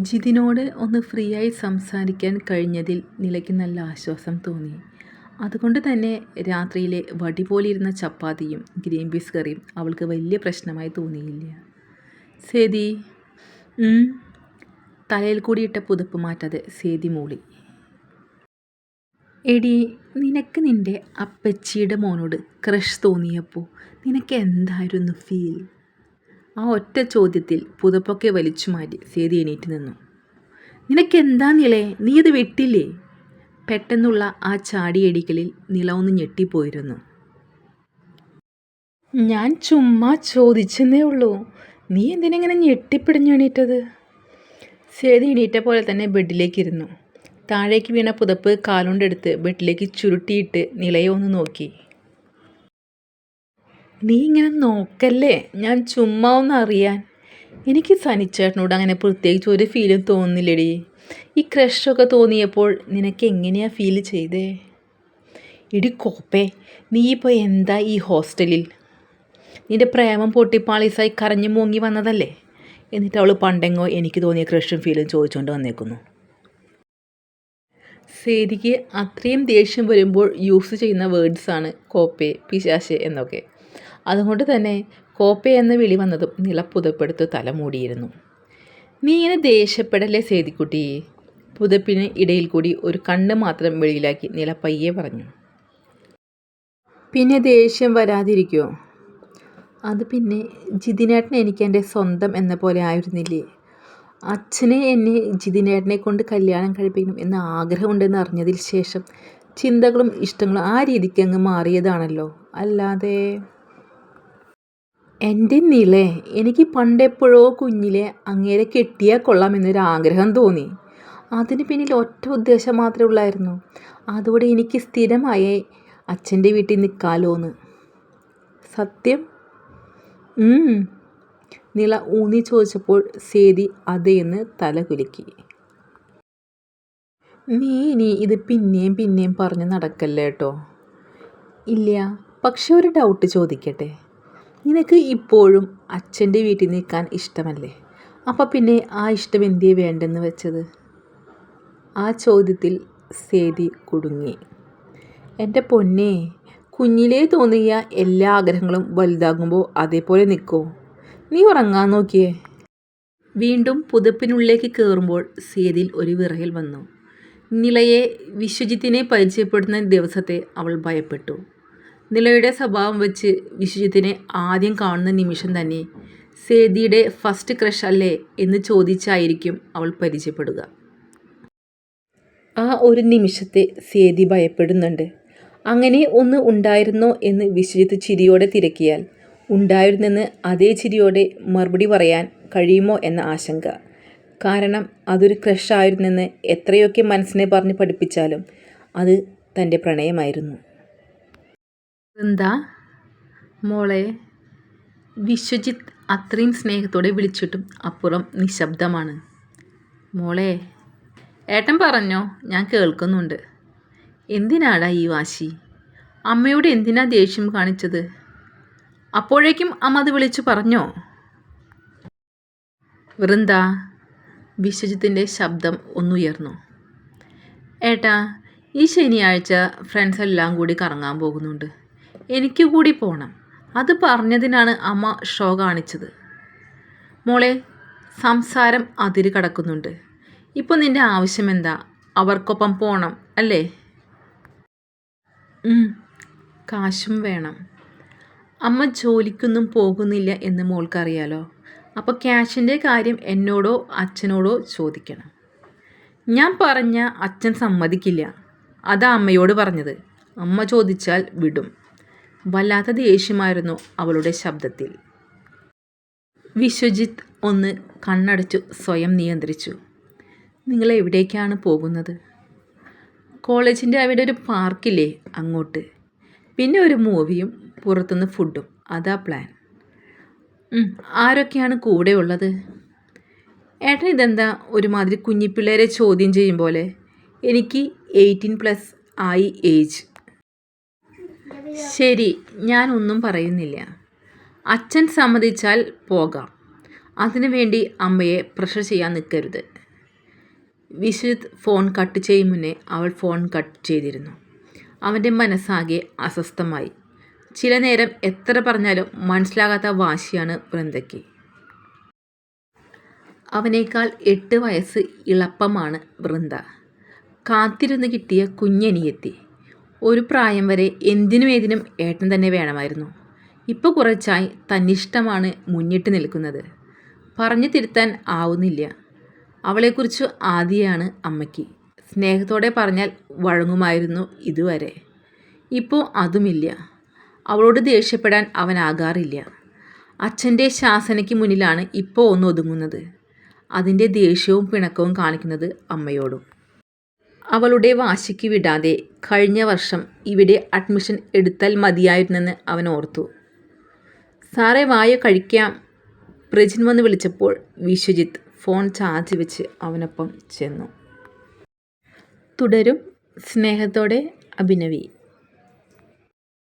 ജിതിനോട് ഒന്ന് ഫ്രീയായി സംസാരിക്കാൻ കഴിഞ്ഞതിൽ നിലയ്ക്ക് നല്ല ആശ്വാസം തോന്നി. അതുകൊണ്ട് തന്നെ രാത്രിയിലെ വടി പോലിരുന്ന ചപ്പാത്തിയും ഗ്രീൻ പീസ് കറിയും അവൾക്ക് വലിയ പ്രശ്നമായി തോന്നിയില്ല. സേതി തലയിൽ കൂടിയിട്ട പുതപ്പ് മാറ്റാതെ സേതി മൂളി. എടി, നിനക്ക് നിൻ്റെ അപ്പച്ചിയുടെ മോനോട് ക്രഷ് തോന്നിയപ്പോൾ നിനക്ക് എന്തായിരുന്നു ഫീൽ? ആ ഒറ്റ ചോദ്യത്തിൽ പുതപ്പൊക്കെ വലിച്ചു മാറ്റി സേതി എണീറ്റ് നിന്നു. നിനക്കെന്താ നിളേ, നീ ഇത് വിട്ടില്ലേ? പെട്ടെന്നുള്ള ആ ചാടിയടികളിൽ നിള ഒന്ന് ഞെട്ടിപ്പോയിരുന്നു. ഞാൻ ചുമ്മാ ചോദിച്ചെന്നേ ഉള്ളൂ, നീ എന്തിനെങ്ങനെ ഞെട്ടിപ്പിടിഞ്ഞു എണീറ്റത്? സേതി എണീറ്റ പോലെ തന്നെ ബെഡിലേക്ക് ഇരുന്നു. താഴേക്ക് വീണ പുതപ്പ് കാലുകൊണ്ടെടുത്ത് ബെഡിലേക്ക് ചുരുട്ടിയിട്ട് നിളയെ ഒന്ന് നോക്കി. നീ ഇങ്ങനെ നോക്കല്ലേ, ഞാൻ ചുമ്മാ ഒന്ന് അറിയാൻ. എനിക്ക് സനിച്ചേട്ടനോട് അങ്ങനെ പ്രത്യേകിച്ച് ഒരു ഫീലും തോന്നുന്നില്ലടി. ഈ ക്രഷൊക്കെ തോന്നിയപ്പോൾ നിനക്ക് എങ്ങനെയാ ഫീൽ ചെയ്തേ? ഇടി കോപ്പേ, നീ ഇപ്പോൾ എന്താ ഈ ഹോസ്റ്റലിൽ? നിൻ്റെ പ്രേമം പൊട്ടിപ്പാളീസായി കരഞ്ഞു മൂങ്ങി വന്നതല്ലേ? എന്നിട്ട് അവൾ പണ്ടെങ്ങോ എനിക്ക് തോന്നിയ ക്രഷും ഫീലും ചോദിച്ചുകൊണ്ട് വന്നേക്കുന്നു. സേതിക്ക് അത്രയും ദേഷ്യം വരുമ്പോൾ യൂസ് ചെയ്യുന്ന വേർഡ്സാണ് കോപ്പേ, പിശാശ് എന്നൊക്കെ. അതുകൊണ്ട് തന്നെ കോപ്പേ എന്ന വിളി വന്നതും നിള പുതപ്പെടുത്ത് തല മൂടിയിരുന്നു. നീ ഇങ്ങനെ ദേഷ്യപ്പെടല്ലേ സേതിക്കുട്ടി? പുതപ്പിന് ഇടയിൽ കൂടി ഒരു കണ്ണ് മാത്രം വെളിയിലാക്കി നിള പയ്യെ പറഞ്ഞു. പിന്നെ ദേഷ്യം വരാതിരിക്കുമോ? അത് പിന്നെ ജിതിനേട്ടൻ എനിക്ക് എൻ്റെ സ്വന്തം എന്ന പോലെ ആയിരുന്നില്ലേ? അച്ഛനെ എന്നെ ജിതിനേട്ടനെ കൊണ്ട് കല്യാണം കഴിപ്പിക്കണം എന്ന ആഗ്രഹമുണ്ടെന്ന് അറിഞ്ഞതിൽ ശേഷം ചിന്തകളും ഇഷ്ടങ്ങളും ആ രീതിക്ക് അങ്ങ് മാറിയതാണല്ലോ. അല്ലാതെ എൻ്റെ നിളേ, എനിക്ക് പണ്ടെപ്പോഴോ കുഞ്ഞിലെ അങ്ങേരെ കെട്ടിയാൽ കൊള്ളാമെന്നൊരാഗ്രഹം തോന്നി. അതിന് പിന്നിൽ ഒറ്റ ഉദ്ദേശം മാത്രമേ ഉള്ളായിരുന്നു, അതോടെ എനിക്ക് സ്ഥിരമായി അച്ഛൻ്റെ വീട്ടിൽ നിൽക്കാലോന്ന്. സത്യം? നിള ഊന്നി ചോദിച്ചപ്പോൾ സേതി അതേന്ന് തല കുലുക്കി. നീ ഇത് പിന്നെയും പറഞ്ഞ് നടക്കല്ലേ കേട്ടോ. ഇല്ല, പക്ഷെ ഒരു ഡൗട്ട് ചോദിക്കട്ടെ. നിനക്ക് ഇപ്പോഴും അച്ഛൻ്റെ വീട്ടിൽ നിൽക്കാൻ ഇഷ്ടമല്ലേ? അപ്പം പിന്നെ ആ ഇഷ്ടം എന്തിയെ വേണ്ടെന്ന് വെച്ചത്? ആ ചോദ്യത്തിൽ സേതി കുടുങ്ങി. എൻ്റെ പൊന്നേ, കുഞ്ഞിലേ തോന്നിയ എല്ലാ ആഗ്രഹങ്ങളും വലുതാകുമ്പോൾ അതേപോലെ നിൽക്കുമോ? നീ ഉറങ്ങാൻ നോക്കിയേ. വീണ്ടും പുതപ്പിനുള്ളിലേക്ക് കയറുമ്പോൾ സേതിയിൽ ഒരു വിറയൽ വന്നു. നിളയെ വിശ്വജിത്തിനെ പരിചയപ്പെടുന്ന ദിവസത്തെ അവൾ ഭയപ്പെട്ടു. നിളയുടെ സ്വഭാവം വെച്ച് വിശ്വജിത്തിനെ ആദ്യം കാണുന്ന നിമിഷം തന്നെ സേതിയുടെ ഫസ്റ്റ് ക്രഷ് അല്ലേ എന്ന് ചോദിച്ചായിരിക്കും അവൾ പരിചയപ്പെടുക. ആ ഒരു നിമിഷത്തെ സേതി ഭയപ്പെടുന്നുണ്ട്. അങ്ങനെ ഒന്ന് ഉണ്ടായിരുന്നോ എന്ന് വിശ്വജിത്ത് ചിരിയോടെ തിരക്കിയാൽ ഉണ്ടായിരുന്നെന്ന് അതേ ചിരിയോടെ മറുപടി പറയാൻ കഴിയുമോ എന്ന ആശങ്ക. കാരണം അതൊരു ക്രഷായിരുന്നെന്ന് എത്രയൊക്കെ മനസ്സിനെ പറഞ്ഞ് പഠിപ്പിച്ചാലും അത് തൻ്റെ പ്രണയമായിരുന്നു. എന്താ മോളെ? വിശ്വജിത്ത് അത്രയും സ്നേഹത്തോടെ വിളിച്ചിട്ടും അപ്പുറം നിശബ്ദമാണ്. മോളെ, ഏട്ടൻ പറഞ്ഞോ, ഞാൻ കേൾക്കുന്നുണ്ട്. എന്തിനാടാ ഈ വാശി? അമ്മയോട് എന്തിനാ ദേഷ്യം കാണിച്ചത്? അപ്പോഴേക്കും അമ്മ അത് വിളിച്ചു പറഞ്ഞോ? വൃന്ദ, വിശ്വജിത്തിൻ്റെ ശബ്ദം ഒന്നുയർന്നു. ഏട്ടാ, ഈ ശനിയാഴ്ച ഫ്രണ്ട്സ് എല്ലാം കൂടി കറങ്ങാൻ പോകുന്നുണ്ട്. എനിക്ക് കൂടി പോകണം. അത് പറഞ്ഞതിനാണ് അമ്മ ഷോ കാണിച്ചത്. മോളെ, സംസാരം അതിര് കടക്കുന്നുണ്ട്. ഇപ്പോൾ നിൻ്റെ ആവശ്യം എന്താ? അവർക്കൊപ്പം പോകണം അല്ലേ? കാശും വേണം. അമ്മ ജോലിക്കൊന്നും പോകുന്നില്ല എന്ന് മോൾക്കറിയാലോ. അപ്പോൾ ക്യാഷിൻ്റെ കാര്യം എന്നോടോ അച്ഛനോടോ ചോദിക്കണം. ഞാൻ പറഞ്ഞ അച്ഛൻ സമ്മതിക്കില്ല. അതാ അമ്മയോട് പറഞ്ഞത്. അമ്മ ചോദിച്ചാൽ വിടും. വല്ലാത്ത ദേഷ്യമായിരുന്നു അവളുടെ ശബ്ദത്തിൽ. വിശ്വജിത്ത് ഒന്ന് കണ്ണടച്ചു സ്വയം നിയന്ത്രിച്ചു. നിങ്ങൾ എവിടേക്കാണ് പോകുന്നത്? കോളേജിൻ്റെ അവിടെ ഒരു പാർക്കില്ലേ, അങ്ങോട്ട്. പിന്നെ ഒരു മൂവിയും പുറത്തുനിന്ന് ഫുഡും, അതാ പ്ലാൻ. ആരൊക്കെയാണ് കൂടെ ഉള്ളത്? ഏട്ടൻ ഇതെന്താ ഒരുമാതിരി കുഞ്ഞിപ്പിള്ളേരെ ചോദ്യം ചെയ്യും പോലെ? എനിക്ക് 18+ ആയി ഏജ്. ശരി, ഞാനൊന്നും പറയുന്നില്ല. അച്ഛൻ സമ്മതിച്ചാൽ പോകാം. അതിനു വേണ്ടി അമ്മയെ പ്രഷർ ചെയ്യാൻ നിൽക്കരുത്. വിശ്വജിത്ത് ഫോൺ കട്ട് ചെയ്യും മുന്നേ അവൾ ഫോൺ കട്ട് ചെയ്തിരുന്നു. അവൻ്റെ മനസ്സാകെ അസ്വസ്ഥമായി. ചില നേരം എത്ര പറഞ്ഞാലും മനസ്സിലാകാത്ത വാശിയാണ് വൃന്ദയ്ക്ക്. അവനേക്കാൾ 8 വയസ്സ് ഇളപ്പമാണ് വൃന്ദ. കാത്തിരുന്ന് കിട്ടിയ കുഞ്ഞനിയത്തി. ഒരു പ്രായം വരെ എന്തിനും ഏതിനും ഏട്ടൻ തന്നെ വേണമായിരുന്നു. ഇപ്പോൾ കുറച്ചായി തന്നിഷ്ടമാണ് മുന്നിട്ട് നിൽക്കുന്നത്. പറഞ്ഞു തിരുത്താൻ ആവുന്നില്ല. അവളെക്കുറിച്ച് ആദിയാണ് അമ്മയ്ക്ക്. സ്നേഹത്തോടെ പറഞ്ഞാൽ വഴങ്ങുമായിരുന്നു ഇതുവരെ. ഇപ്പോൾ അതുമില്ല. അവളോട് ദേഷ്യപ്പെടാൻ അവനാകാറില്ല. അച്ഛൻ്റെ ശാസനയ്ക്ക് മുന്നിലാണ് ഇപ്പോൾ ഒന്ന് ഒതുങ്ങുന്നത്. അതിൻ്റെ ദേഷ്യവും പിണക്കവും കാണിക്കുന്നത് അമ്മയോടും. അവളുടെ വാശിക്ക് വിടാതെ കഴിഞ്ഞ വർഷം ഇവിടെ അഡ്മിഷൻ എടുത്താൽ മതിയായിരുന്നെന്ന് അവൻ ഓർത്തു. സാറേ വായോ കഴിക്കാം. പ്രജിൻ വന്ന് വിളിച്ചപ്പോൾ വിശ്വജിത്ത് ഫോൺ ചാർജ് വെച്ച് അവനൊപ്പം ചെന്നു. തുടരും. സ്നേഹത്തോടെ അഭിനവി.